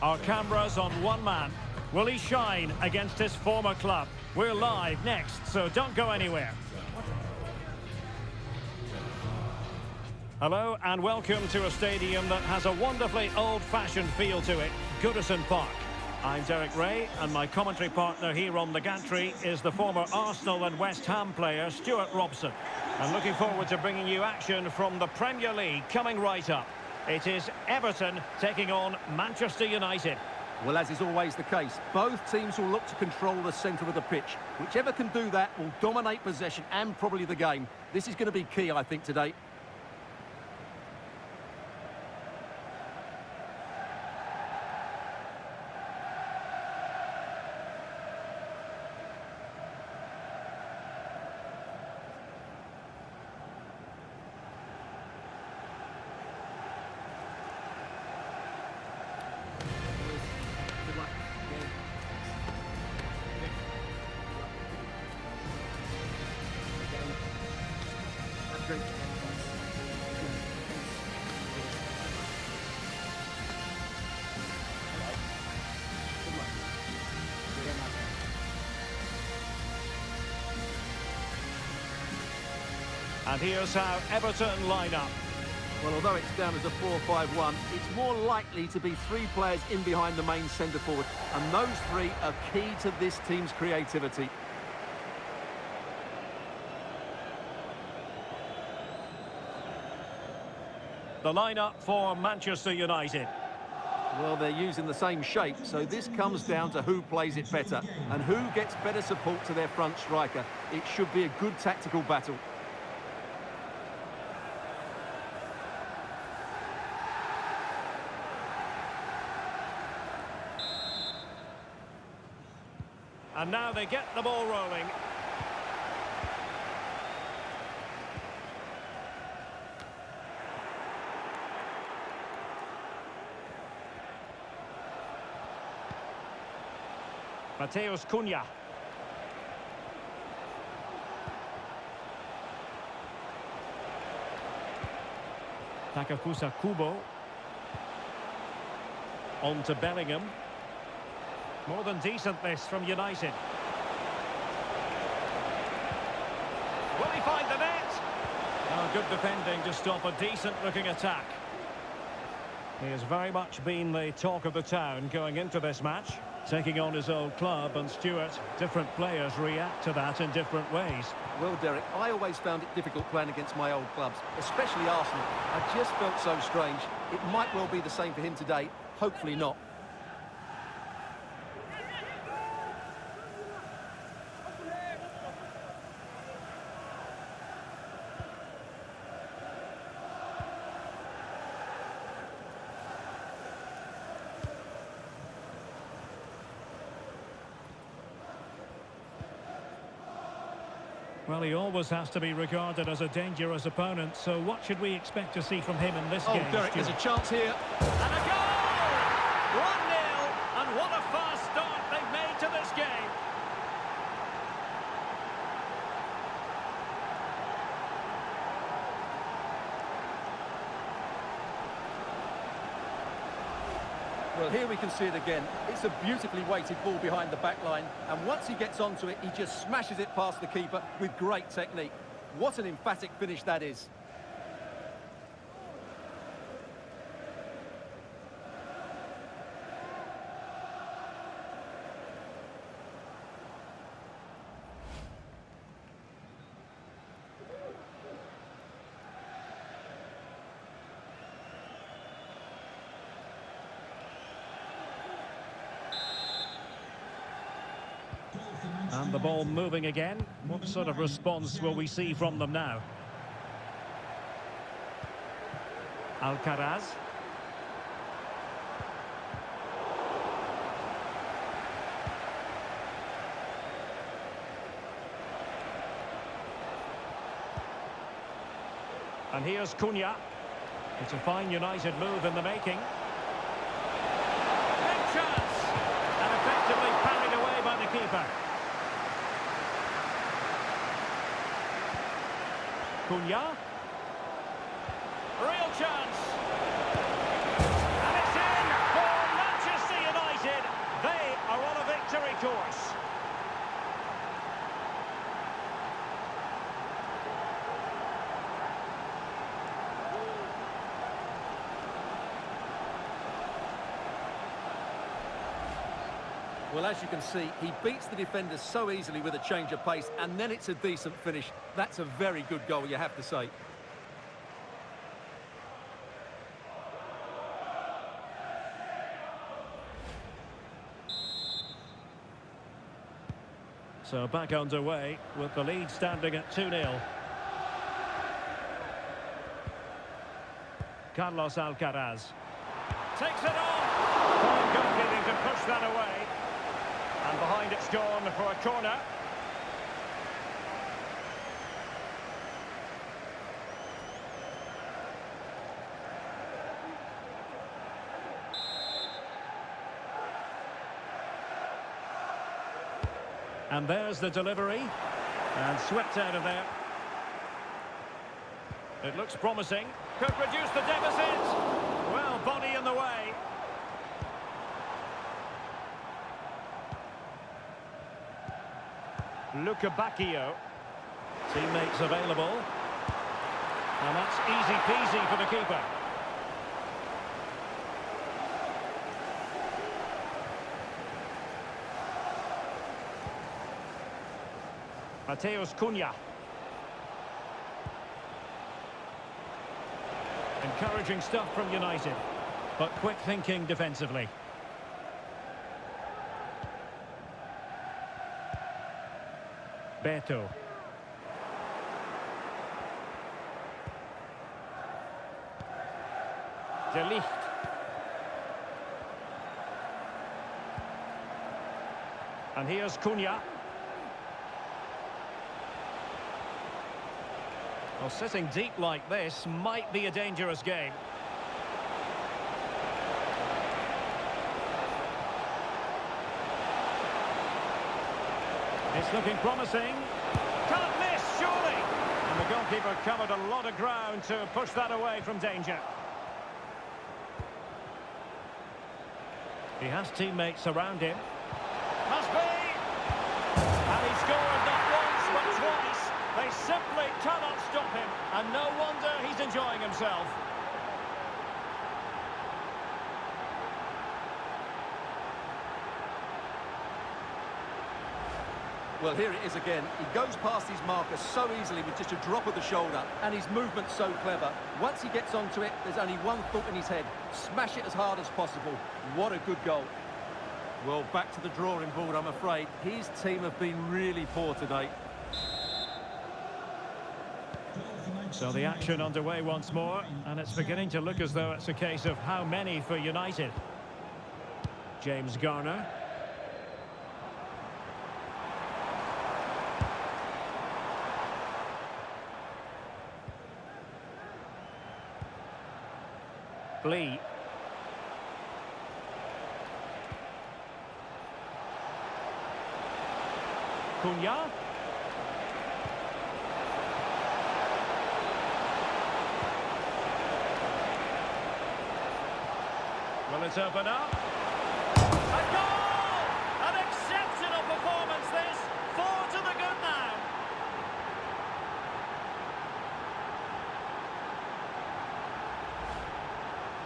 Our cameras on one man. Will he shine against his former club? We're live next, so don't go anywhere. Hello and welcome to a stadium that has a wonderfully old-fashioned feel to it, Goodison Park. I'm Derek Ray, and my commentary partner here on the gantry is the former Arsenal and West Ham player, Stuart Robson. And looking forward to bringing you action from the Premier League coming right up. It is Everton taking on Manchester United. Well, as is always the case, both teams will look to control the centre of the pitch. Whichever can do that will dominate possession and probably the game. This is going to be key, I think, today. And here's how Everton line up. Well, although it's down as a 4-5-1, it's more likely to be three players in behind the main centre forward. And those three are key to this team's creativity. The lineup for Manchester United. Well, they're using the same shape, so this comes down to who plays it better and who gets better support to their front striker. It should be a good tactical battle. And now they get the ball rolling. Mateus Cunha. Takafusa Kubo. On to Bellingham. More than decent this from United. Will he find the net? Oh, good defending to stop a decent-looking attack. He has very much been the talk of the town going into this match, taking on his old club, and Stuart, different players react to that in different ways. Well, Derek, I always found it difficult playing against my old clubs, especially Arsenal. I just felt so strange. It might well be the same for him today. Hopefully not. Well, he always has to be regarded as a dangerous opponent, so what should we expect to see from him in this game? Oh, Derek, there's a chance here. And a goal! 1-0, and what a fast start they've made to this game. Well, here we can see it again. It's a beautifully weighted ball behind the back line, and once he gets onto it, he just smashes it past the keeper with great technique. What an emphatic finish that is. And the ball moving again. What sort of response will we see from them now? Alcaraz. And here's Cunha. It's a fine United move in the making. Big chance! And effectively parried away by the keeper. Cunha. Real chance. And it's in for Manchester Well, as you can see, he beats the defenders so easily with a change of pace, and then it's a decent finish. That's a very good goal, you have to say. So back underway with the lead standing at 2-0. Carlos Alcaraz takes it on. Fine goalkeeping to push that away. And behind it's gone for a corner. And there's the delivery. And swept out of there. It looks promising. Could reduce the deficit. Well, body in the way. Luca Bacchio. Teammates available. And that's easy peasy for the keeper. Mateus Cunha. Encouraging stuff from United, but quick thinking defensively. Beto. De Ligt. And here's Cunha. Well, sitting deep like this might be a dangerous game. It's looking promising. Can't miss, surely. And the goalkeeper covered a lot of ground to push that away from danger. He has teammates around him. Must be! And he scored not once, but twice. They simply cannot stop him, and no wonder he's enjoying himself. Well, here it is again. He goes past his marker so easily with just a drop of the shoulder, and his movement's so clever. Once he gets onto it, there's only one thought in his head. Smash it as hard as possible. What a good goal. Well, back to the drawing board, I'm afraid. His team have been really poor today. So the action underway once more, and it's beginning to look as though it's a case of how many for United. James Garner. Lee. Cunha. Will it open up? A goal! An exceptional performance this. 4 to the good now.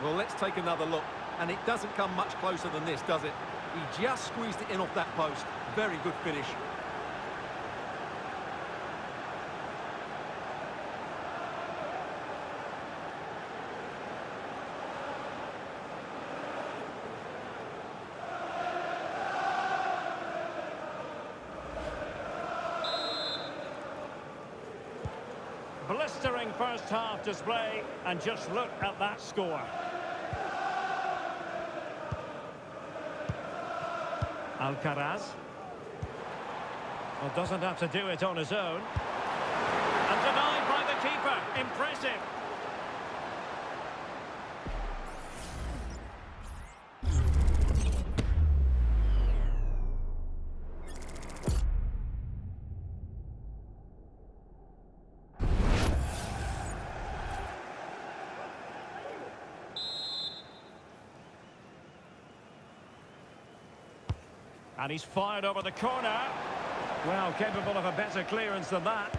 Well, let's take another look. And it doesn't come much closer than this, does it? He just squeezed it in off that post. Very good finish. Blistering first half display, and just look at that score. Alcaraz. Well, doesn't have to do it on his own. And denied by the keeper. Impressive. And he's fired over the corner. Well, capable of a better clearance than that.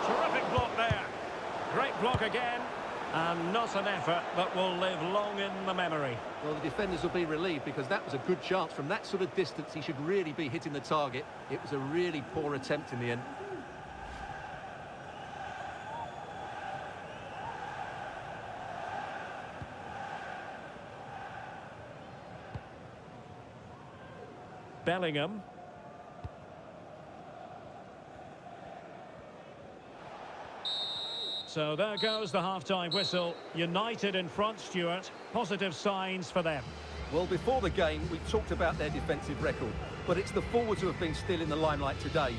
Terrific block there. Great block again. And not an effort that will live long in the memory. Well, the defenders will be relieved because that was a good chance. From that sort of distance, he should really be hitting the target. It was a really poor attempt in the end. Bellingham. So there goes the half-time whistle. United in front, Stuart. Positive signs for them. Well, before the game, we talked about their defensive record, but it's the forwards who have been still in the limelight today.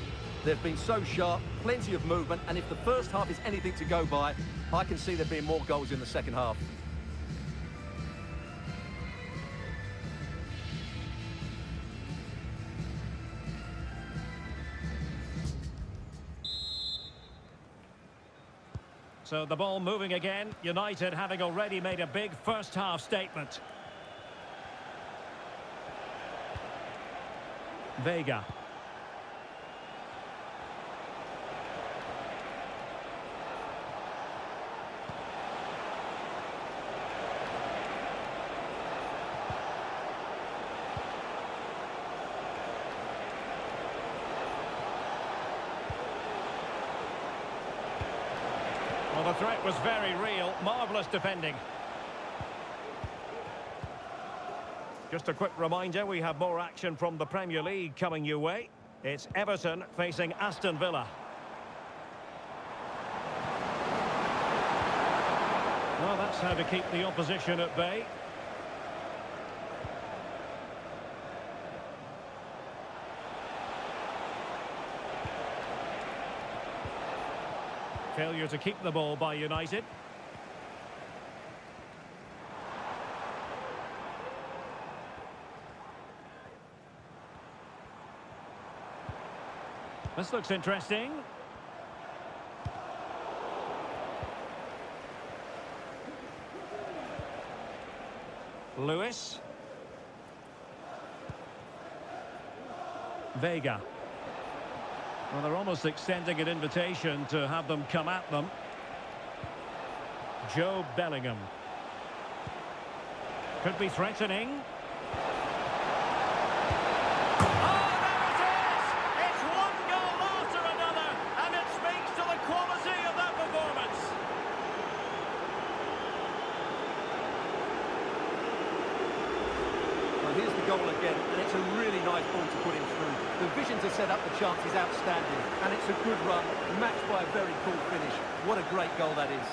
They've been so sharp, plenty of movement, and if the first half is anything to go by, I can see there being more goals in the second half. So the ball moving again. United having already made a big first half statement. Vega. Well, the threat was very real. Marvellous defending. Just a quick reminder, we have more action from the Premier League coming your way. It's Everton facing Aston Villa. Well, that's how to keep the opposition at bay. Failure to keep the ball by United. This looks interesting. Lewis. Vega. Well, they're almost extending an invitation to have them come at them. Joe Bellingham. Could be threatening. Here's the goal again, and it's a really nice ball to put him through. The vision to set up the chance is outstanding, and it's a good run, matched by a very cool finish. What a great goal that is.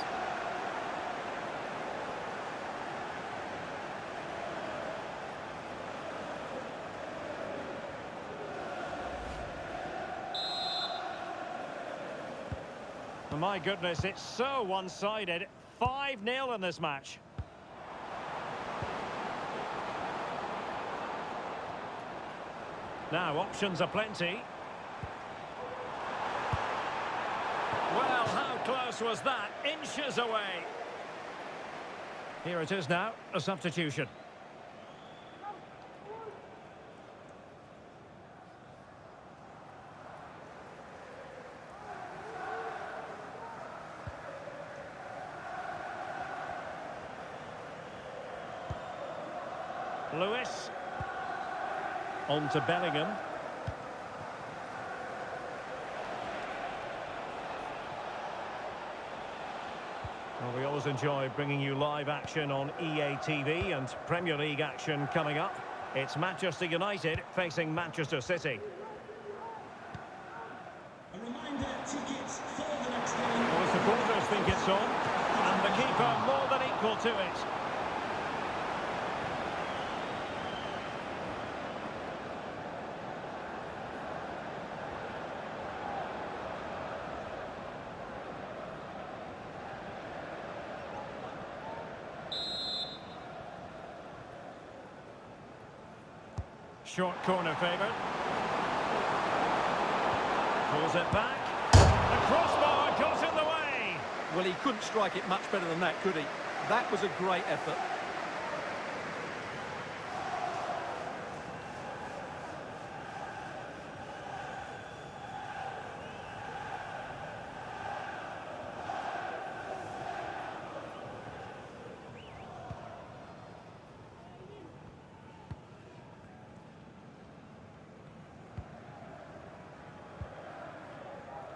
My goodness, it's so one-sided. 5-0 in this match. Now, options are plenty. Well, how close was that? Inches away. Here it is now, a substitution. Lewis. On to Bellingham. Well, we always enjoy bringing you live action on EA TV and Premier League action coming up. It's Manchester United facing Manchester City. A reminder, tickets for the next game. Well, the supporters think it's on, and the keeper more than equal to it. Short corner favoured. Pulls it back. The crossbar got in the way. Well, he couldn't strike it much better than that, could he? That was a great effort.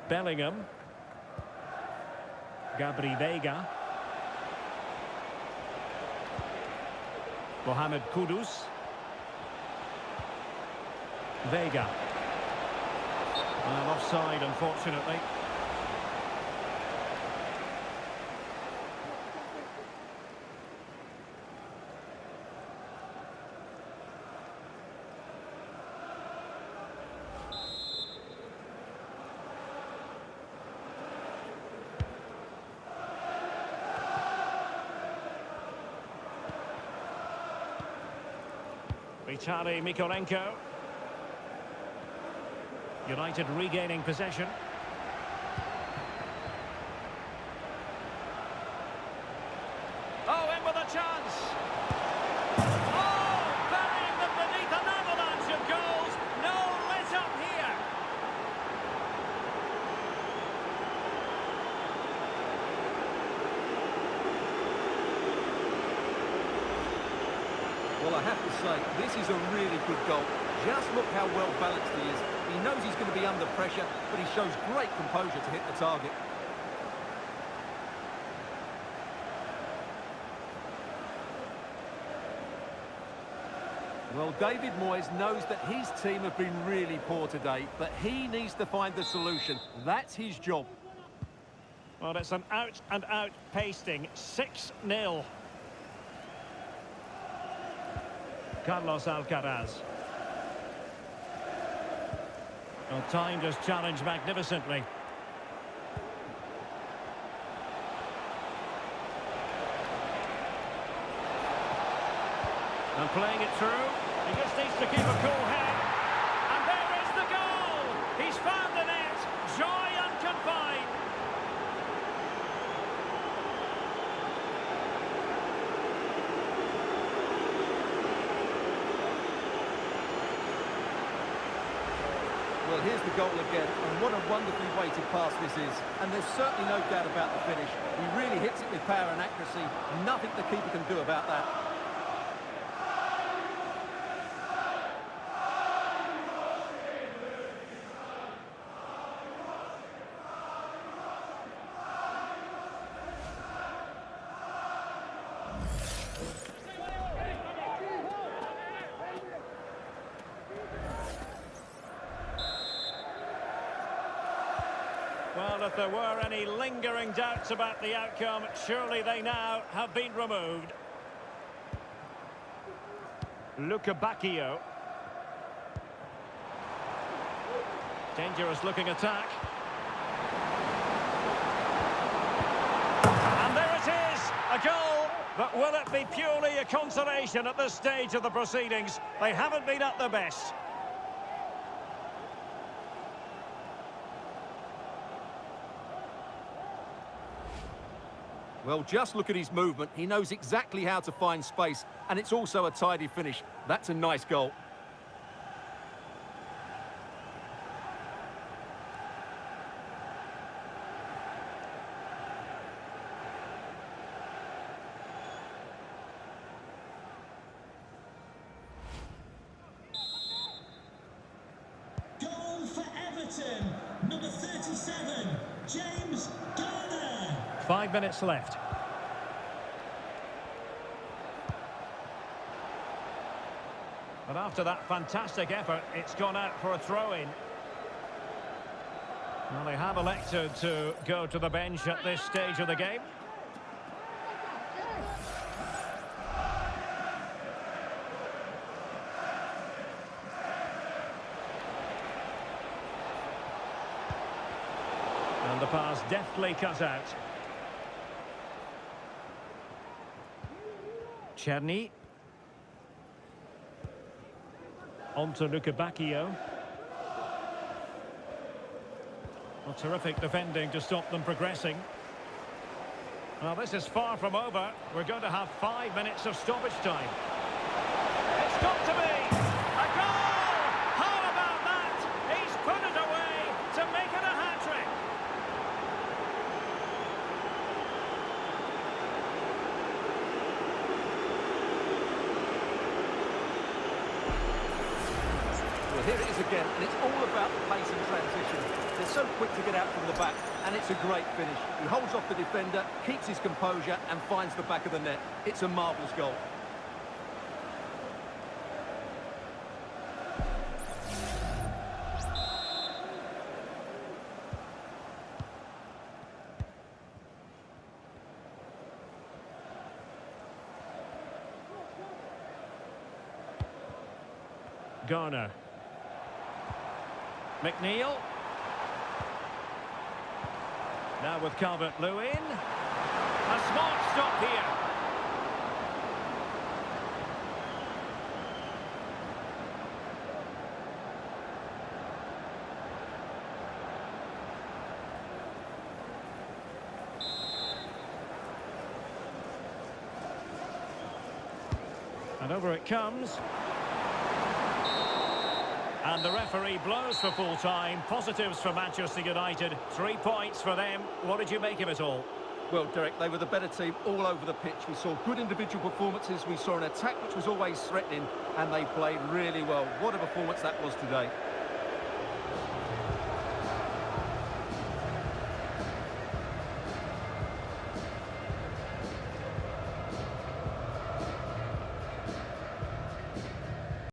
Bellingham. Gabri Veiga. Mohamed Kudus. Veiga. Well, offside, unfortunately. Vitali Mikolenko. United regaining possession. Oh, in with a chance. Oh, burying them beneath an avalanche of goals. No let up here. Well, I have to say, this is a really good goal. Just look how well balanced he is. He knows he's going to be under pressure, but he shows great composure to hit the target. Well, David Moyes knows that his team have been really poor today, but he needs to find the solution. That's his job. Well, it's an out-and-out pasting. 6-0. Carlos Alcaraz. Well, timed his challenge magnificently. And playing it through. He just needs to keep a cool head. And there is the goal! He's found the net. Joy unconfined. Well, here's the goal again, and what a wonderfully weighted pass this is. And there's certainly no doubt about the finish. He really hits it with power and accuracy. Nothing the keeper can do about that. Well, if there were any lingering doubts about the outcome, surely they now have been removed. Luca Bacchio. Dangerous looking attack. And there it is, a goal. But will it be purely a consolation at this stage of the proceedings? They haven't been at their best. Well, just look at his movement. He knows exactly how to find space, and it's also a tidy finish. That's a nice goal. Goal for Everton, number 37, James Garner. 5 minutes left. But after that fantastic effort, it's gone out for a throw-in. Well, they have elected to go to the bench at this stage of the game. And the pass deftly cut out. Czerny. On to Luca Bacchio. Well, terrific defending to stop them progressing. Well, this is far from over. We're going to have 5 minutes of stoppage time. It's got to be a goal! How about that? He's put it away to make it a hat-trick. Well, here it is again, and it's all about the pace and transition. They're so quick to get out from the back, and it's a great finish. He holds off the defender, keeps his composure, and finds the back of the net. It's a marvellous goal. Garner. McNeil. Now with Calvert-Lewin. A smart stop here. And over it comes. And the referee blows for full time. Positives for Manchester United. 3 points for them. What did you make of it all? Well, Derek, they were the better team all over the pitch. We saw good individual performances. We saw an attack which was always threatening, and they played really well. What a performance that was today.